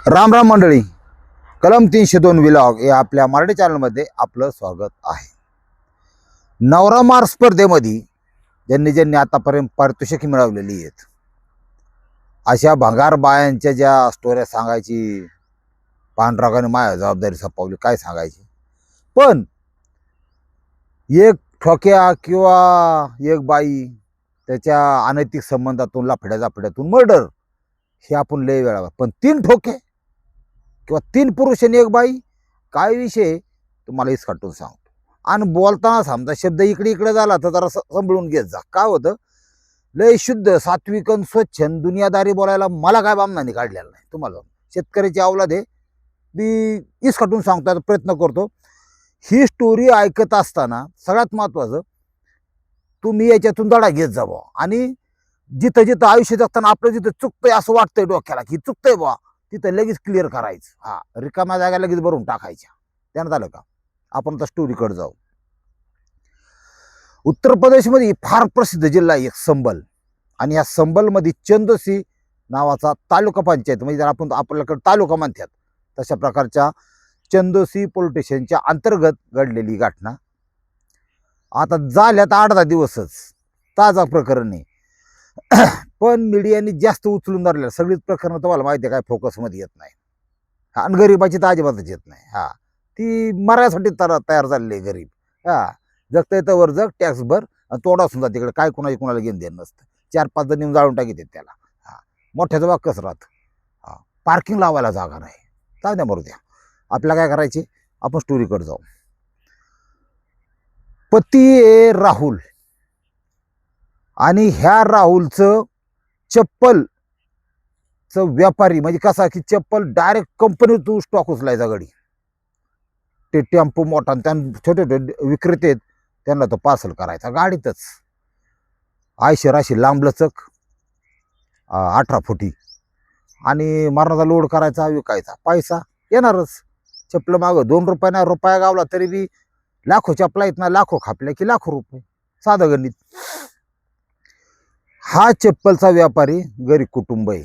राम राम मंडळी, कलम 302 विलॉग या आपल्या मराठी चॅनलमध्ये आपलं स्वागत आहे. नवरा मार स्पर्धेमध्ये ज्यांनी ज्यांनी आतापर्यंत पारितोषिक मिळवलेली आहेत अशा भंगार बायांच्या ज्या स्टोऱ्या सांगायची, पांढरागाने माया जबाबदारी सपावली काय सांगायची. पण एक ठोक्या किंवा एक बाई त्याच्या अनैतिक संबंधातून लफड्यातून मर्डर हे आपण लय वेळा. पण 3 ठोके किंवा 3 पुरुष आणि एक बाई काय विषय तुम्हाला इसकाटून सांगतो. आणि बोलताना समजा शब्द इकडे इकडे झाला तर जरा सांभाळून घेत जा. काय होतं, लय शुद्ध सात्विक स्वच्छ दुनियादारी बोलायला मला काय बामनाने काढलेला नाही. तुम्हाला शेतकऱ्याची अवलाद आहे मी इसकाटून सांगतो, प्रयत्न करतो. ही स्टोरी ऐकत असताना सगळ्यात महत्वाचं तुम्ही याच्यातून धडा घेत जावं. आणि जिथं जिथं आयुष्य जगताना आपलं जिथं चुकतंय असं वाटतंय डोक्याला की चुकतंय बा, तिथं लगेच क्लिअर करायचं. हा, रिकाम्या जागा लगेच भरून टाकायच्या. त्यानं झालं का, आपण तर स्टोरीकडे जाऊ. उत्तर प्रदेशमध्ये फार प्रसिद्ध जिल्हा आहे एक संबल. आणि या संबलमध्ये चंदोसी नावाचा तालुका पंचायत, म्हणजे जर आपण आपल्याकडे तालुका म्हणतात तशा प्रकारच्या चंदोसी पोलीस स्टेशनच्या अंतर्गत घडलेली घटना. आता झाल्यात 8-10 दिवसच, ताजा प्रकरण आहे. पण मीडियाने जास्त उचलून धरलेलं सगळीच प्रकरण तुम्हाला माहिती आहे काय फोकसमध्ये येत नाही. आणि गरीबाची तर अजिबातच येत नाही. हा, ती मरायसाठी तयार झालेली आहे गरीब. हा, जगता येतं वर जग, टॅक्स भर आणि तोडा सुद्धा तिकडे काय कुणाला घेऊन देणं नसतं. 4-5 जण येऊन जाळून टाकीत त्याला. हा, मोठ्याचं वाक्यच राहत. हा, पार्किंग लावायला जागा नाही. काय द्या मरू द्या, आपल्याला काय करायचे, आपण स्टोरीकडे जाऊ. पती आहे राहुल आणि ह्या राहुलचं चप्पलचं व्यापारी, म्हणजे कसा की चप्पल डायरेक्ट कंपनीतून स्टॉक उचलायचा गडी. ते टेम्पो मोठा छोटे छोटे विक्रेते आहेत त्यांना तो पार्सल करायचा गाडीतच. आयशर अशी लांबलचक 18 फुटी आणि मरणाचा लोड करायचा, विकायचा, पैसा येणारच. चप्पल मागं 2 रुपये नाही रुपया गावला तरी बी लाखो चपला येत ना, लाखो खापल्या की लाखो रुपये, साधं गणित. हा चप्पलचा व्यापारी गरीब कुटुंब आहे.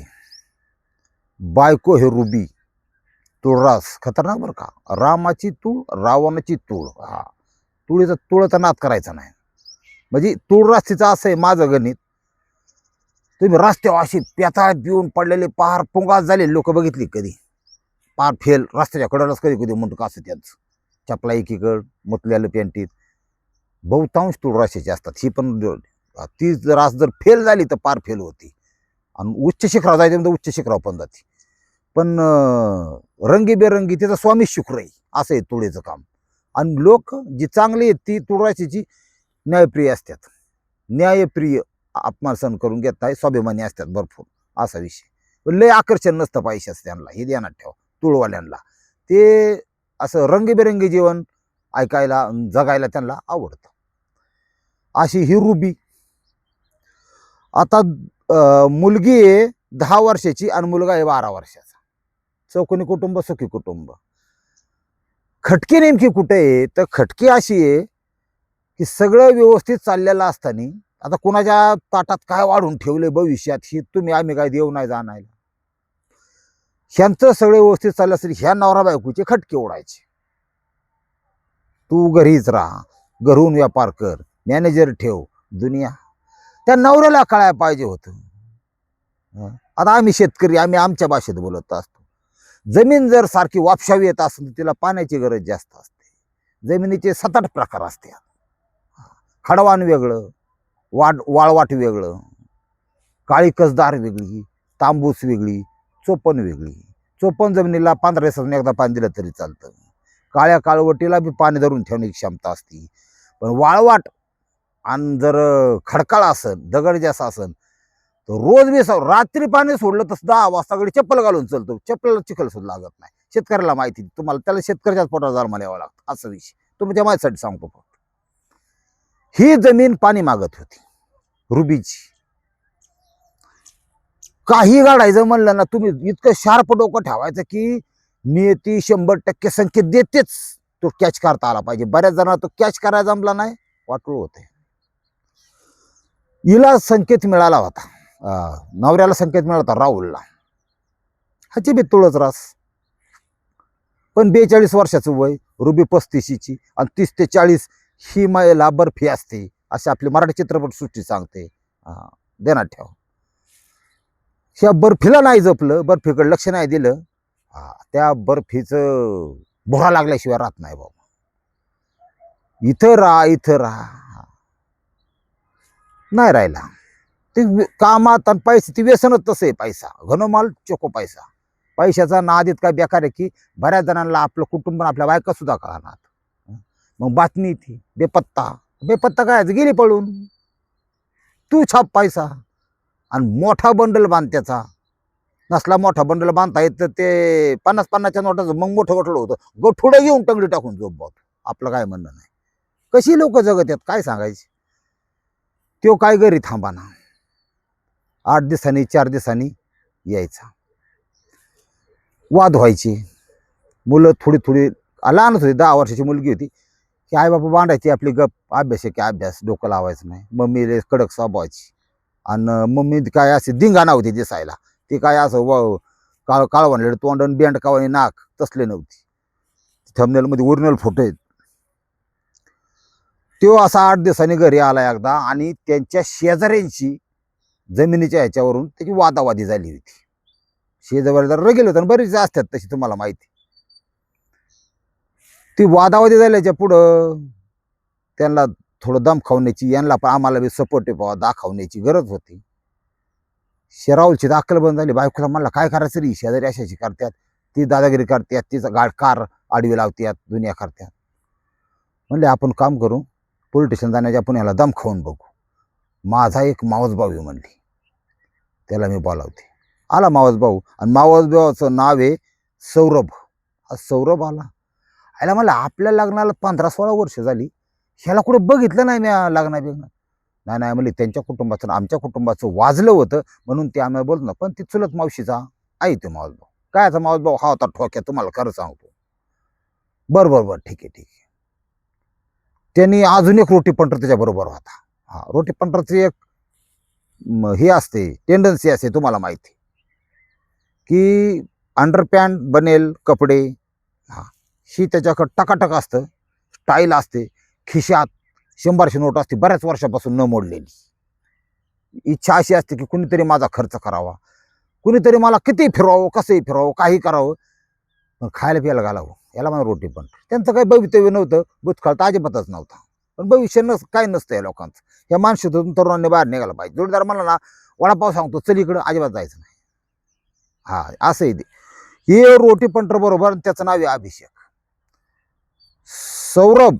बायको हे रुबी, तुळरास, खतरनाक बरं का. रामाची तूळ रावणाची तूळ. हा, तुळीचा नाद करायचा नाही. म्हणजे तुळराशीचं असं आहे माझं गणित. तुम्ही रस्त्यावर अशी पेता पिऊन पडलेले पार पुंगास झाले लोक बघितली कधी? पार फेल रस्त्याच्या कडेलाच कधी कधी म्हणतो असं त्यांचं. चपला एकीकड मुतल्याला पॅन्टीत. बहुतांश तुळराशीचे असतात. ही पण ती जर फेल झाली तर पार फेल होती. आणि उच्च शिखरावर जायचं म्हणजे उच्च शिखरावर पण जाते. पण रंगीबेरंगी त्याचा स्वामी शुक्र आहे, असं आहे तुळेचं काम. आणि लोक जी चांगली आहेत ती तुळराशीची न्यायप्रिय असतात. न्यायप्रिय, अपमान सहन करून घेत आहे, स्वाभिमानी असतात भरपूर, असा विषय. पण लय आकर्षण नसतं पैशाचं त्यांना, हे ध्यानात ठेवा तुळवाल्यांना. ते असं रंगीबेरंगी जीवन ऐकायला जगायला त्यांना आवडतं. अशी ही रुबी. आता मुलगी आहे 10 वर्षाची आणि मुलगा आहे 12 वर्षाचा. चौकोनी कुटुंब, सुखी कुटुंब. खटकी नेमकी कुठे आहे तर खटकी अशी आहे की सगळं व्यवस्थित चाललेलं असताना आता कुणाच्या ताटात काय वाढून ठेवले भविष्यात ही तुम्ही आम्ही काय देऊ नाही जाणायला. ह्यांचं सगळं व्यवस्थित चाललं असेल, ह्या नवरा बायकोचे खटके ओढायचे. तू घरीच राहा, घरून व्यापार कर, मॅनेजर ठेव, दुनिया. त्या नवऱ्याला कळायला पाहिजे होतं. आता आम्ही शेतकरी, आम्ही आमच्या भाषेत बोलत असतो. जमीन जर सारखी वापशावी येत असेल तर तिला पाण्याची गरज जास्त असते. जमिनीचे 7-8 प्रकार असते. खडवान वेगळं, वाळवाट वेगळं, काळी कसदार वेगळी, तांबूस वेगळी, चोपण वेगळी. चोपण जमिनीला 15 दिवसांनी एकदा पाणी दिलं तरी चालतं. काळ्या काळवटीला बी पाणी धरून ठेवण्याची क्षमता असते. पण वाळवाट आणि जर खडकाळ असेल, दगड जास्त असेल तर रोज बी रात्री पाणी सोडलं तर 10 वाजता गडी चप्पल घालून चालतो. चप्पलला चिखल सुद्धा लागत नाही. शेतकऱ्याला माहिती, तुम्हाला त्याला शेतकऱ्याच्याच पोटात जन्माला यावं लागतं, असं विषय तुमच्या माझ्यासाठी सांगतो. फक्त ही जमीन पाणी मागत होती रुबीची. काही गाडायचं म्हणलं ना, तुम्ही इतकं शार्प डोकं ठेवायचं की नियती 100% संकेत देतेच, तो कॅच करता आला पाहिजे. बऱ्याच जणांना तो कॅच करायला जमला नाही, वाटूळ होते. हिला संकेत मिळाला होता, नवऱ्याला संकेत मिळाला होता राहुलला. ह्याची बी तुळस रास. पण 42 वर्षाचं वय, रुबी 35ची आणि 30 ते 40 ही महिला बर्फी असते, असे आपली मराठी चित्रपटसृष्टी सांगते. देण्यात ठेव. ह्या बर्फीला नाही जपलं, बर्फीकडे लक्ष नाही दिलं, त्या बर्फीचं भोरा लागल्याशिवाय राहत नाही बाबा. इथं राहा, इथं राहा, नाही राहिला. ते कामात आणि पैसे, ती व्यसनच तसं आहे. पैसा घनमाल चोको पैसा. पैशाचा नाद इतका बेकार आहे की बऱ्याच जणांना आपलं कुटुंब, आपल्या बायका सुद्धा कळणार. मग बातमी ती बेपत्ता. बेपत्ता काय, गेली पळून. तू छाप पैसा आणि मोठा बंडल बांध. त्याचा नसला मोठा बंडल बांधता येत तर ते 50-50च्या नोटाचं मग मोठं गठोडं होतं. गठोडं घेऊन टंगडी टाकून झोपतो. आपलं काय म्हणणं नाही. कशी लोक जगत आहेत काय सांगायचे. तो काय घरी थांबाना, 8 दिवसांनी 4 दिवसांनी यायचा. वाद व्हायचे. मुलं थोडी थोडी लहानच होती, 10 वर्षाची मुलगी होती की आई बाबा भांडायची, आपली गप. अभ्यास आहे की अभ्यास, डोकं लावायचं नाही. मम्मी कडक स्वभावाची आणि मम्मी काय अशी धिंगाणा होती दिसायला. ती काय असं काळ म्हणलेलं तोंड आणि बेंड कावानी नाक तसले नव्हती. थंबनेलमध्ये ओरिजिनल फोटो आहेत. तो असा 8 दिवसांनी घरी आला एकदा आणि त्यांच्या शेजाऱ्यांची जमिनीच्या ह्याच्यावरून त्याची वादावादी झाली होती. शेजारी जर रगेल होतं, बरीच असतात तशी, तुम्हाला माहिती. ती वादावादी झाल्याच्या पुढं त्यांना थोडं दम खावण्याची, यांना पण आम्हाला बी सपोर्टिव्ह दाखवण्याची गरज होती. राहुलची अक्कल बंद झाली. बायकोला म्हणला काय करायचं रे, शेजारी अशाची करतात, ती दादागिरी करतात, तिचा कार आडवी लावतात, दुनिया करतात. म्हणले आपण काम करू, पोलीस स्टेशन जाण्याच्या आपण याला दम खाऊन बघू. माझा एक मावस भाऊ आहे म्हणली, त्याला मी बोलावते. आला मावस भाऊ आणि मावस भावाचं नाव आहे सौरभ. हा सौरभ आला. आयला म्हणलं आपल्या लग्नाला 15-16 वर्ष झाली, ह्याला कुठं बघितलं नाही मी लग्ना बिग्न. नाही नाही म्हणले, त्यांच्या कुटुंबाचं आमच्या कुटुंबाचं वाजलं होतं म्हणून ते आम्हाला बोलत ना. पण ती चुलत मावशीचा आई तो मावस भाऊ. कायचा मावस भाऊ हा होता ठोक्या, तुम्हाला खरं सांगतो. बरं बरं बरं, ठीक आहे ठीक आहे. त्यांनी अजून एक रोटी पंटर त्याच्याबरोबर होता. रोटी पंटरची एक हे असते, टेंडन्सी असते, तुम्हाला माहिती, की अंडरपॅन्ट बनेल कपडे, ही त्याच्याकडं टकाटक असतं, स्टाईल असते. खिशात 100ची नोट असते, बऱ्याच वर्षापासून न मोडलेली. इच्छा अशी असते की कुणीतरी माझा खर्च करावा, कुणीतरी मला किती फिरवावं, कसंही फिरवावं, काही करावं, पण खायला प्यायला घालावं. याला मला रोटी पण. त्यांचं काही भवितव्य नव्हतं, भूतकाळ तर अजिबातच नव्हता. पण भविष्य काय नसतं या लोकांचं. या माणसातून तरुणांनी बाहेर निघाला पाहिजे. जोडीदार म्हणला ना वडापाव सांगतो चल इकडं, अजिबात जायचं नाही. असंही ते. हे रोटी पंटर बरोबर, त्याचं नाव आहे अभिषेक. सौरभ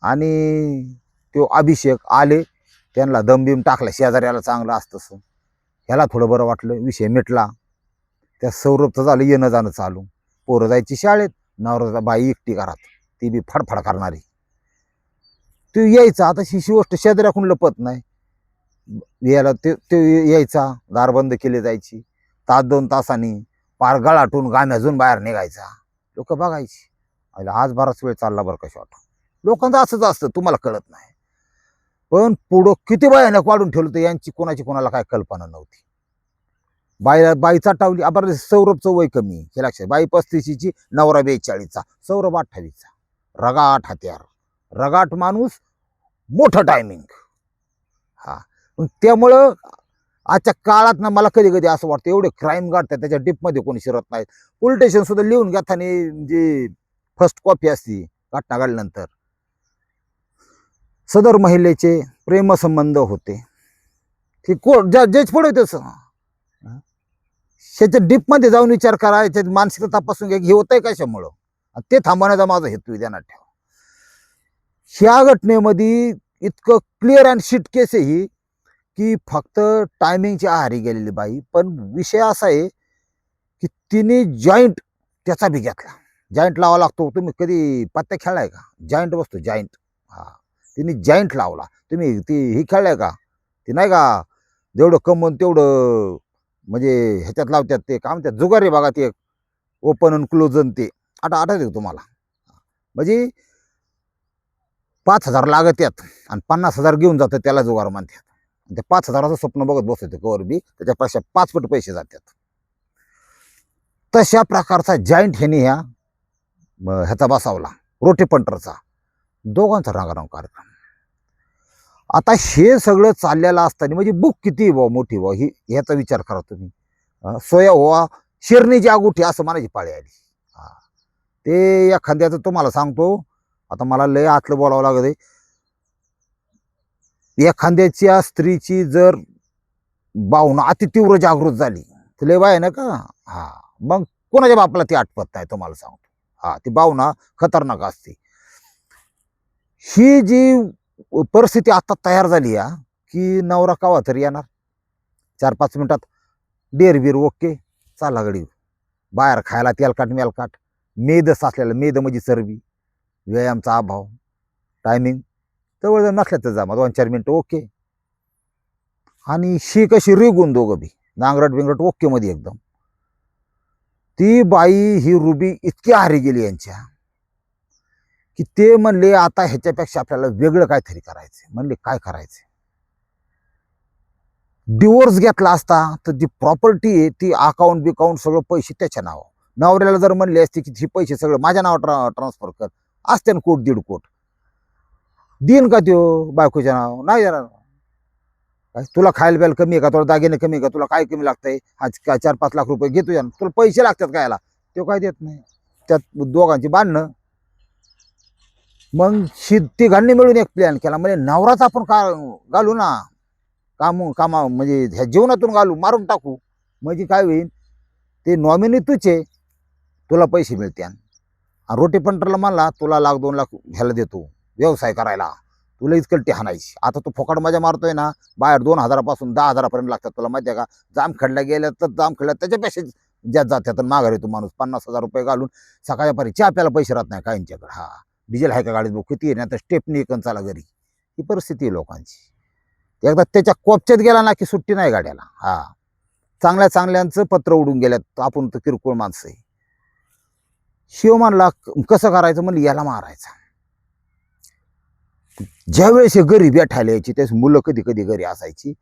आणि तो अभिषेक आले, त्यांना दमबिम टाकला. शेजाऱ्याला चांगलं असतं, ह्याला थोडं बरं वाटलं, विषय मिटला. त्या सौरभचं झालं येणं जाणं चालू. पोरं जायची शाळेत, नवरा बाई एकटी घरात, ती बी फडफड करणारी. तो यायचा. आता ही गोष्ट शेजाऱ्याकडून लपत नाही. यायला ते यायचा, दार बंद केली जायची. 1-2 तासांनी पार गळाटून गाम्याजून बाहेर निघायचा. लोक बघायची, आज बराच वेळ चालला बरं का शॉट. लोकांचं असंच असतं, तुम्हाला कळत नाही. पण पुढं किती भयानक वाढून ठेवलं तर यांची कोणाची कोणाला काय कल्पना नव्हती. बाईचा टावली. आपण सौरभचं वय कमी हे लक्षात. बाई 35ची, नवरा 42चा, सौरभ 28चा. रगाट हत्यार, रगाट माणूस, मोठं टायमिंग. त्यामुळं आजच्या काळात ना मला कधी कधी असं वाटतं, एवढे क्राईम घडतात त्याच्या डिपमध्ये कोणी शिरत नाहीत. पोलीस स्टेशन सुद्धा लिहून घेताना जी फर्स्ट कॉपी असती घटना घडल्यानंतर, सदर महिलेचे प्रेमसंबंध होते, ते जज पुढे तसं त्याच्या डीपमध्ये जाऊन विचार करा, याच्यात मानसिकता तपासून घ्या, हे होतंय कशामुळं, ते थांबवण्याचा माझा हेतू ध्यानात ठेवा. ह्या घटनेमध्ये इतकं क्लिअर अँड शीट केस आहे ही, की फक्त टायमिंगची आहारी गेलेली बाई. पण विषय असा आहे की तिने जॉईंट त्याचा बी घेतला. जॉईंट लावा लागतो. तुम्ही कधी पत्ते खेळलाय का? जॉईंट बसतो जॉईंट. तिने जॉईंट लावला. तुम्ही ती ही खेळलाय का? ती नाही का जेवढं कमवून तेवढं, म्हणजे ह्याच्यात लावतात ते काय म्हणतात, जुगारी बघा, ते ओपन अँड क्लोज ते आठवते तुम्हाला. म्हणजे 5,000 लागत यात आणि 50,000 घेऊन जातात, त्याला जुगार म्हणतात. ते 5,000चं स्वप्न बघत बसतो कवर बी, त्याच्यापेक्षा 5 पट पैसे जातात. तशा प्रकारचा जॉईंट ह्याने ह्याचा बसावला, रोटी पंटरचा, दोघांचा रंगारंग कार्यक्रम. आता हे सगळं चाललेलं असताना म्हणजे बुक किती भाऊ मोठी भाऊ ही ह्याचा विचार करा तुम्ही. सोया व्हा शिरणीची आगुठी असं म्हणायची पाळी आली. ते एखाद्याचं तुम्हाला सांगतो, आता मला लय आतलं बोलावं लागत आहे. एखाद्याच्या स्त्रीची जर भावना अति तीव्र जागृत झाली तर लय बाय ना का, मग कोणाच्या बापाला ती आठवत नाही तुम्हाला सांगतो. ती भावना खतरनाक असते. ही जी परिस्थिती आता तयार झाली की नवरा कावा तरी येणार 4-5 मिनिटात, डेरबीर ओके, चाला गडी बाहेर खायला, तेलकाट मेलकाट, मेद साचलेलं, मेद म्हणजे चरबी, व्यायामचा अभाव, टायमिंग जवळ जर नसल्या तर जा मग 2-4 मिनिटं ओके. आणि शी कशी रिगून दोघं बी नांगरट बिंगरट ओके मध्ये एकदम. ती बाई ही रुबी इतकी हारी गेली यांच्या की ते म्हणले आता ह्याच्यापेक्षा आपल्याला वेगळं काहीतरी करायचं. म्हणले काय करायचं, डिवोर्स घेतला असता तर जी प्रॉपर्टी आहे ती अकाउंट बिकाउंट सगळं पैसे त्याच्या नावावर. नवऱ्याला जर म्हणले असते की हे पैसे सगळं माझ्या नावावर ट्रान्सफर कर, असते ना 1-1.5 कोट, देईन का त्यो बायकोच्या नाव? नाही देणार. काय तुला खायला प्यायला कमी आहे का, तुला दागिने कमी आहे का, तुला काय कमी लागतंय, आज काय 4-5 लाख रुपये घेतो यानं, तुला पैसे लागतात का याला, तो काय देत नाही. त्यात दोघांची भांडणं. मग तिघांनी मिळून एक प्लॅन केला, म्हणजे नवराच आपण का घालू ना, कामा म्हणजे ह्या जीवनातून घालू, मारून टाकू, म्हणजे काय होईल, ते नॉमिनी तुझे, तुला पैसे मिळते. रोटी पंटरला म्हणला तुला 1-2 लाख ह्याला देतो व्यवसाय करायला, तुला इतकं हाणायची. आता तू फोकाड मजा मारतोय ना, बाहेर 2,000 पासून 10,000 पर्यंत लागतात. तुला माहिती आहे का, जामखेडला गेलं तर जामखेडला त्याच्यापेक्षा ज्यात जात्यात माघार येतो माणूस. 50,000 रुपये घालून सकाळच्या पारी चहा प्यायला पैसे राहत नाही काहींच्याकडे. डिझेल आहे का गाडीत, भाऊ किती आहे ना, तर स्टेपनी एकन चाला घरी. ही परिस्थिती आहे लोकांची. एकदा त्याच्या कोपच्यात गेला ना की सुट्टी नाही गाड्याला. चांगल्या चांगल्यांचं पत्र उडून गेल्यात, आपण तर किरकोळ माणसं आहे. शिव म्हणला कसं करायचं, म्हणलं याला मारायचा. ज्यावेळेस हे घरी भेटायला यायची त्यावेळेस मुलं कधी कधी घरी असायची,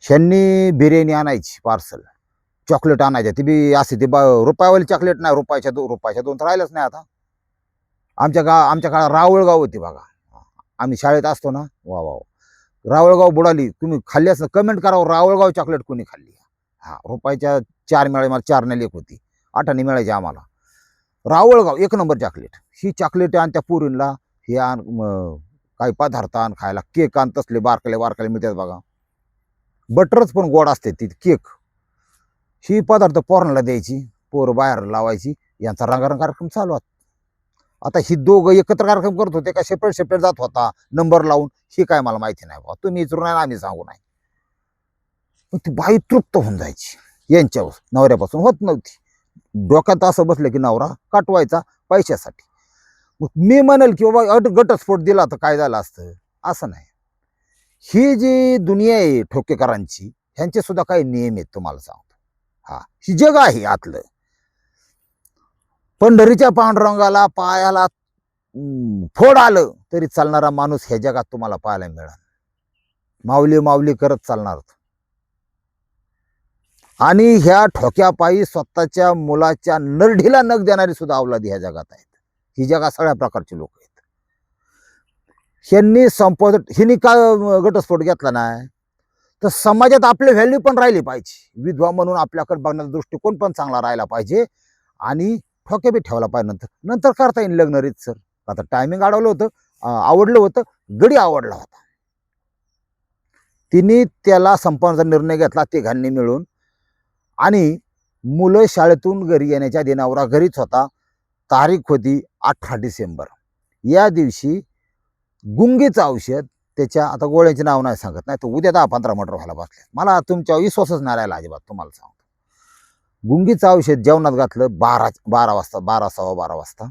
ह्यांनी बिर्याणी आणायची पार्सल, चॉकलेट आणायच्या, ती बी असे ते रुपयावाली चॉकलेट नाही, रुपयाच्या 2 तर राहिलंच नाही. आता आमच्या काळात रावळगाव होती बघा, आम्ही शाळेत असतो ना, वा रावळगाव बुडाली. तुम्ही खाल्ली असं कमेंट करा, रावळगाव चॉकलेट कोणी खाल्ली. रुपयाच्या 4 मिळाली, मला 4 ने लेख होती, 8 आणे मिळायची आम्हाला. Rawalgaon 1 number chocolate. ही चॉकलेट आण त्या पुरींला, हे आण काही पदार्थ आण खायला, केक आण तसले बारकले मिळतात बघा, बटरच पण गोड असते ती केक. ही पदार्थ पोरांना द्यायची, पोरं बाहेर लावायची, यांचा रंगारंग कार्यक्रम चालू. आता ही दोघं एकत्र कार्यक्रम करत होते का सेपरेट जात होता नंबर लावून, ही काय मला माहिती नाही बा, तुम्ही विचारू नाही आम्ही सांगू नाही. पण ती बाई तृप्त होऊन जायची यांच्यावर, नवऱ्यापासून होत नव्हती. डोक्यात असं बसलं की नवरा काटवायचा पैशासाठी. मग मी म्हणेल की बाबा घटस्फोट दिला तर काय झालं असतं, असं नाही. ही जी दुनिया आहे ठोकेकरांची, ह्यांचे सुद्धा काही नियम आहेत तुम्हाला सांगतो. ही जग आहे आतलं. पंढरीच्या पांडुरंगाला पायाला फोड आलं तरी चालणारा माणूस ह्या जगात तुम्हाला पाहायला मिळेल. माऊली माऊली करत चालणार. आणि ह्या ठोक्यापायी स्वतःच्या मुलाच्या नरढीला नख देणारी सुद्धा अवलादी ह्या जगात आहेत. ही जगात सगळ्या प्रकारचे लोक आहेत. हिनी का घटस्फोट घेतला नाही तर समाजात आपली व्हॅल्यू पण राहिली पाहिजे. विधवा म्हणून आपल्याकडे बघण्याचा दृष्टिकोन पण चांगला राहिला पाहिजे. आणि ठोके बी ठेवला पाहिजे. नंतर करता येईल लग्न रीतसर. आता टायमिंग अडवलं होतं, आवडलं होतं, गडी आवडला होता. तिने त्याला संपवण्याचा निर्णय घेतला तिघांनी मिळून. आणि मुलं शाळेतून घरी येण्याच्या आधी नवरा घरीच होता. तारीख होती 18 डिसेंबर. या दिवशी गुंगीचं औषध, त्याच्या आता गोळ्यांचे नाव नाही सांगत, नाही तर उद्या 10-15 मर्डर व्हायला बसले. मला तुमच्या विश्वासच नाही राहिला अजिबात, तुम्हाला सांगतो. गुंगीचं औषध जेवणात घातलं 12 वाजता, 12-12:15 वाजता.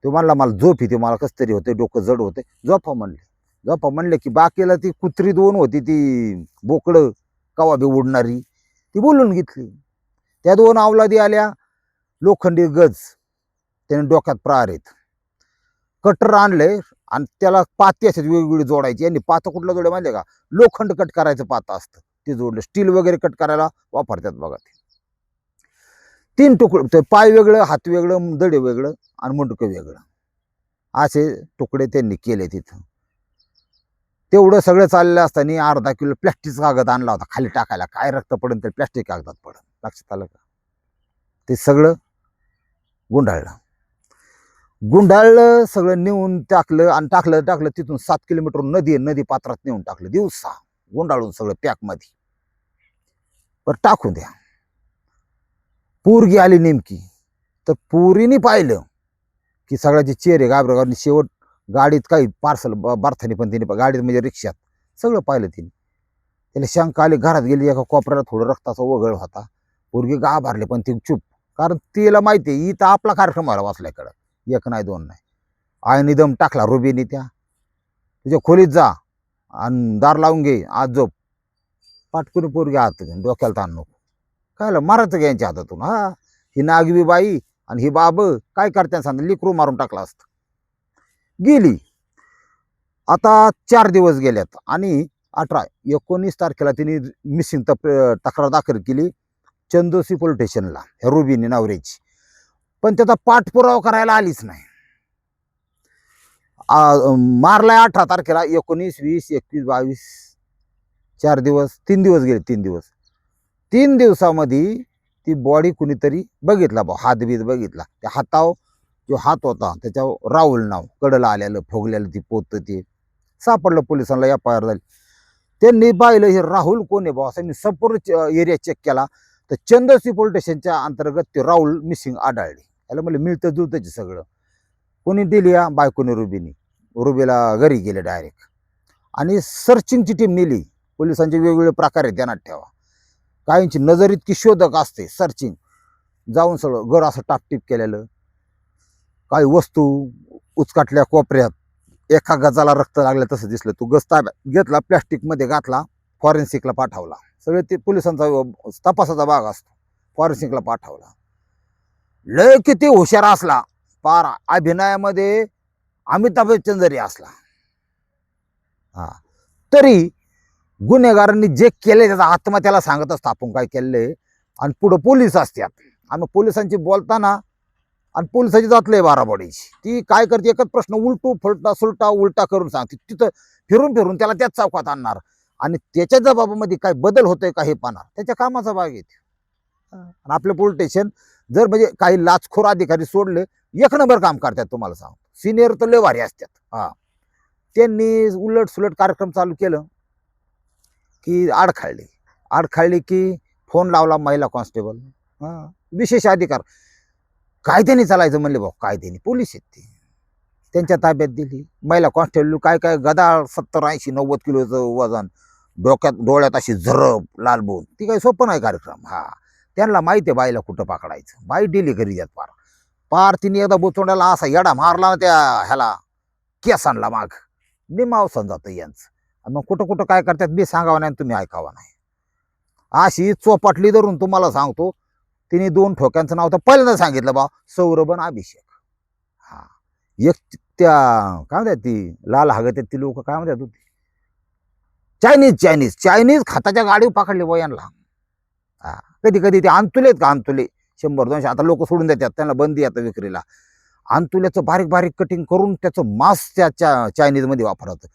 तो म्हणला मला झोप येते, मला कसं तरी होते, डोकं जड होते, झोपा म्हणले की बाकीला ती कुत्री 2 होती, ती बोकडं कवा बी उडणारी, ती बोलून घेतली. त्या 2 अवलादी आल्या, लोखंडी गज, त्याने डोक्यात प्रहार आहेत. कटर आणले आणि त्याला पाती असतात वेगवेगळी जोडायची. यांनी पातं कुठलं जोडे माहिती का, लोखंड कट करायचं पातं असतं ते जोडलं. स्टील वगैरे कट करायला वापरतात बघा ते. 3 तुकडे, ते पाय वेगळं, हात वेगळं, दडे वेगळं आणि मुंडकं वेगळं, असे तुकडे त्यांनी केले तिथं. तेवढं सगळं चाललं असताना अर्धा किलो प्लॅस्टिक कागद आणला होता खाली टाकायला. काय रक्त पडून ते प्लॅस्टिक कागदात पडन, लक्षात आलं का? ते सगळं गुंडाळलं सगळं, नेऊन टाकलं आणि टाकलं तिथून 7 किलोमीटर नदी पात्रात नेऊन टाकलं दिवसा, गुंडाळून सगळं पॅकमध्ये. पर टाकून द्या. पोरगी आली नेमकी, तर पोरीने पाहिलं की सगळ्याचे चेहरे घाबरगावनी. शेवट गाडीत काही पार्सल बारथानी पण तिने गाडीत म्हणजे रिक्षात सगळं पाहिलं तिने. त्याला शंका आली, घरात गेली, एका कोपऱ्याला थोडं रक्ताचा वगळ होता. पोरगी घाबरली पण ती चूप, कारण तिला माहिती आहे इथं आपला कार्यक्रम व्हायला वाचल्याकडं, 1 नाही 2 नाही. आईने दम टाकला रुबीने, त्या तुझ्या खोलीत जा आणि दार लावून घे, आज झोप. पाटकुनी पोरगी हात घेऊन, डोक्याला ताण नको, काय मारायचं घ्यायच्या हातातून. हा, ही नागवी बाई आणि ही बाब काय करते सांग, लिकरू मारून टाकला असतं. गेली. आता 4 दिवस गेल्यात आणि 19 तारखेला तिने मिसिंग तक्रार दाखल केली चंदोसी पोलीस स्टेशनला, ह्या रुबीने नवऱ्याची. पण त्याचा पाठपुरावा करायला आलीच नाही. मारलाय 18 तारखेला, 19, 20, 21, 22, 4 दिवस, 3 दिवस गेले. 3 दिवसामध्ये ती बॉडी कुणीतरी बघितला, हातबीत बघितला. त्या हातावर जो हात होता त्याच्यावर राहुल नाव कडला आलेलं, फोगलेलं, ती पोत ते सापडलं. पोलिसांना FIR झाली. त्यांनी पाहिलं हे राहुल कोण आहे बा, असं मी संपूर्ण एरिया चेक केला, तर चंदोसी पोलीस स्टेशनच्या अंतर्गत ते राहुल मिसिंग आढळले. त्याला म्हणलं मिळतं जुळतं सगळं. कोणी दिली या बायकोने रुबीला घरी गेले डायरेक्ट. आणि सर्चिंगची टीम नेली. पोलिसांचे वेगवेगळे प्रकार आहेत, ध्यानात ठेवा. काहींची नजर इतकी शोधक असते, सर्चिंग जाऊन सगळं घर असं टापटीप केलेलं. काही वस्तू उचकाटल्या कोपऱ्यात, एका गजाला रक्त लागलं तसं दिसलं. तो गज ताब्यात घेतला, प्लॅस्टिकमध्ये घातला, फॉरेन्सिकला पाठवला. सगळे ते पोलिसांचा तपासाचा भाग असतो, फॉरेन्सिकला पाठवला. लय किती हुशार असला, पार अभिनयामध्ये अमिताभ बच्चन जरी असला, हा, तरी गुन्हेगारांनी जे केले त्याचा आत्मा त्याला सांगत असतं आपण काय केलंय. आणि पुढं पोलीस असतात. आम्ही पोलिसांची बोलताना, आणि पोलिसाची जातलंय बाराबडीची, ती काय करते, एकच प्रश्न सुलटा उलटा करून सांगते. तिथं फिरून त्याला त्याच चौकात आणणार आणि त्याच्या जबाबामध्ये काय बदल होतोय का हे पाहणार, त्याच्या कामाचा भाग येते. आणि आपलं पोलीस स्टेशन जर म्हणजे काही लाचखोर अधिकारी सोडले, 1 नंबर काम करतात. तुम्हाला सांग, सिनियर तर लय भारी असतात. हा, त्यांनी उलट सुलट कार्यक्रम चालू केलं की आडखाळली की फोन लावला महिला कॉन्स्टेबल, विशेष अधिकार कायद्याने चालायचं म्हणले भाऊ, कायद्याने पोलीस आहेत ते, त्यांच्या ताब्यात दिली. महिला कॉन्स्टेबल काय गदाळ 70, 80, 90 किलोचं वजन, डोळ्यात अशी झरप लालबोन, ती काही सोपं नाही कार्यक्रम. हा, त्यांना माहिती आहे बाईला कुठं पकडायचं. बाई डेली घरी जात पार तिने एकदा बोचोंड्याला असा येडा मारला त्या ह्याला, केसांना माग निमाव समजातं यांचं. मग कुठं काय करतात मी सांगावं नाही, तुम्ही ऐकावा नाही. अशी चोपाटली धरून तुम्हाला सांगतो, तिने 2 ठोक्यांचं नाव तर पहिल्यांदा सांगितलं बा, सौरभ आणि अभिषेक. हा, एक त्या काय म्हणतात ती लाल हागत ती लोक काय म्हणतात होती, चायनीज खाताच्या गाडीवर पकडले बा यांना. हा, कधी ते अंतुलेत का, अंतुले 100-200 आता लोक सोडून देतात, त्यांना बंदी आता विक्रीला. अंतुल्याचं बारीक कटिंग करून त्याचं मांस त्या चायनीजमध्ये वापरतात.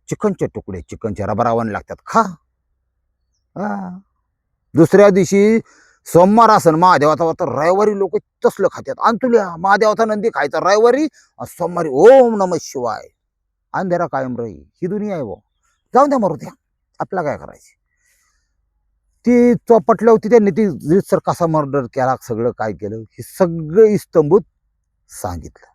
चिकनचे तुकडे, चिकनचे रबरावण लागतात, खा. दुसऱ्या दिवशी सोमवार असन महादेवाचा, तर रविवारी लोक तसलं खातात. अंतुल्या महादेवाचा नंदी खायचा रविवारी, सोमवारी ओम नमः शिवाय, अंधेरा कायम राही. ही दुनिया आहे भाऊ, जाऊन द्या मरू द्या, आपला काय करायचं. ती चौपटल्या होती त्यांनी, ती रीतसर कसा मर्डर केला, सगळं काय केलं हे सगळं इस्तंभूत सांगितलं.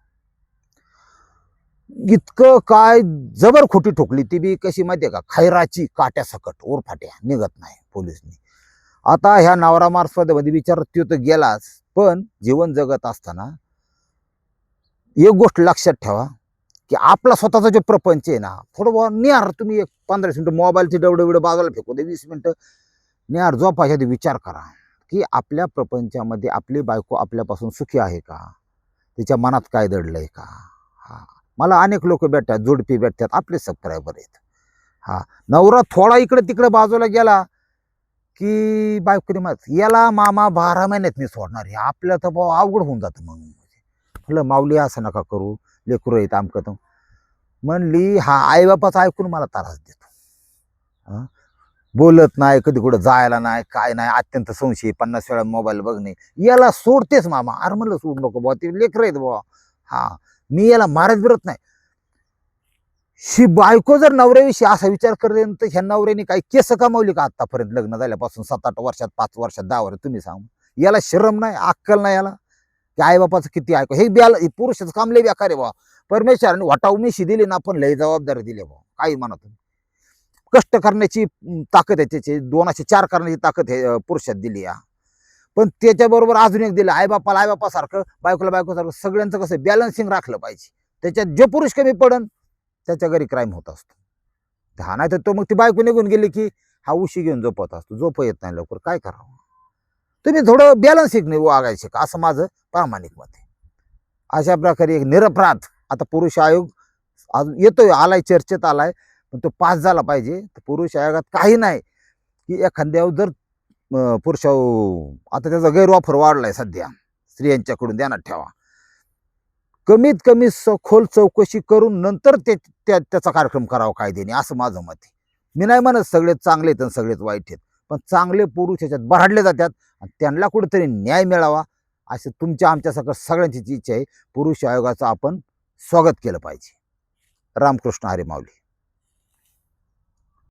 इतकं काय जबर खोटी ठोकली ती बी कशी माहितीये का, खैराची काट्यासकट ओरफाट्या निघत नाही पोलिसनी. आता ह्या नवरा मार्क्सवाद्यामध्ये विचार तो तर गेलाच, पण जीवन जगत असताना एक गोष्ट लक्षात ठेवा की आपला स्वतःचा जो प्रपंच आहे ना, थोडं निहार तुम्ही 15 मिनिटं मोबाईलचे डवडे बाजूला फेकू दे, 20 मिनिटं निहार झोपायच्या आधी विचार करा की आपल्या प्रपंचामध्ये आपली बायको आपल्यापासून सुखी आहे का, तिच्या मनात काय दडलंय का. हा, मला अनेक लोक भेटतात, जोडपी भेटतात, आपले सबस्क्रायबर आहेत. हा, नवरा थोडा इकडे तिकडे बाजूला गेला की बायकोने माहित याला मामा 12 महिन्यात नाही सोडणार आहे, आपल्या तर भाऊ अवघड होऊन जातं. मग म्हटलं माऊली असं नका करू, लेकरू येत आमकं तर. म्हणली हा आईबापाचा ऐकून मला त्रास देतो. हं? बोलत नाही, कधी कुठं जायला नाही, काय नाही, अत्यंत संशयी, 50 वेळा मोबाईल बघणे, याला सोडतेच मामा. अरे म्हणलं सोड नको बुवा, ते लेकर आहेत बुवा. हा, मी याला मारत बिरत नाही. शी बायको जर नवऱ्याविषयी असा विचार करते तर ह्या नवऱ्याने काही केस कमावली का आतापर्यंत लग्न झाल्यापासून 7-8 वर्षात, 5 वर्षात, 10 वर्षात? तुम्ही सांगा. याला शरम नाही, अक्कल नाही याला, की आईबापाचं किती ऐकू. हे पुरुषच काम लय बेकार आहे बुवा. परमेश्वराने वाटाऊ मिशी दिली ना, पण लय जबाबदारी दिली बुवा. काही म्हणा तुम्ही. कष्ट करण्याची ताकद आहे त्याची, 2 4 करण्याची ताकद हे पुरुषात दिली या. पण त्याच्याबरोबर अजून एक दिलं, आईबापाला आईबापासारखं, बायकोला बायकोसारखं, सगळ्यांचं कसं बॅलन्सिंग राखलं पाहिजे. त्याच्यात जे पुरुष कमी पडन त्याच्या घरी क्राईम होत असतो. हा, नाही तर तो मग ती बायको निघून गेली की हा उशी घेऊन झोपत असतो, झोप येत नाही लवकर, काय करावं. तुम्ही थोडं बॅलन्सिंग नाही वागायचे का, असं माझं प्रामाणिक मत आहे. अशा प्रकारे एक निरपराध आता पुरुष आयोग अजून येतोय, आलाय, चर्चेत आलाय, पण तो पास झाला पाहिजे. पुरुष आयोगात काही नाही की एखाद्यावर जर पुरुष आता त्याचा गैरवापर वाढलाय सध्या स्त्रियांच्याकडून, ध्यानात ठेवा. कमीत कमी सखोल चौकशी करून नंतर त्याचा कार्यक्रम करावा कायद्याने, असं माझं मत आहे. मी नाही म्हणत सगळेच चांगले आहेत आणि सगळेच वाईट आहेत, पण चांगले पुरुष ह्याच्यात बराडले जातात आणि त्यांना कुठेतरी न्याय मिळावा अशी तुमच्या आमच्यासारखं सगळ्यांची इच्छा आहे. पुरुष आयोगाचं आपण स्वागत केलं पाहिजे. रामकृष्ण हरी माऊली.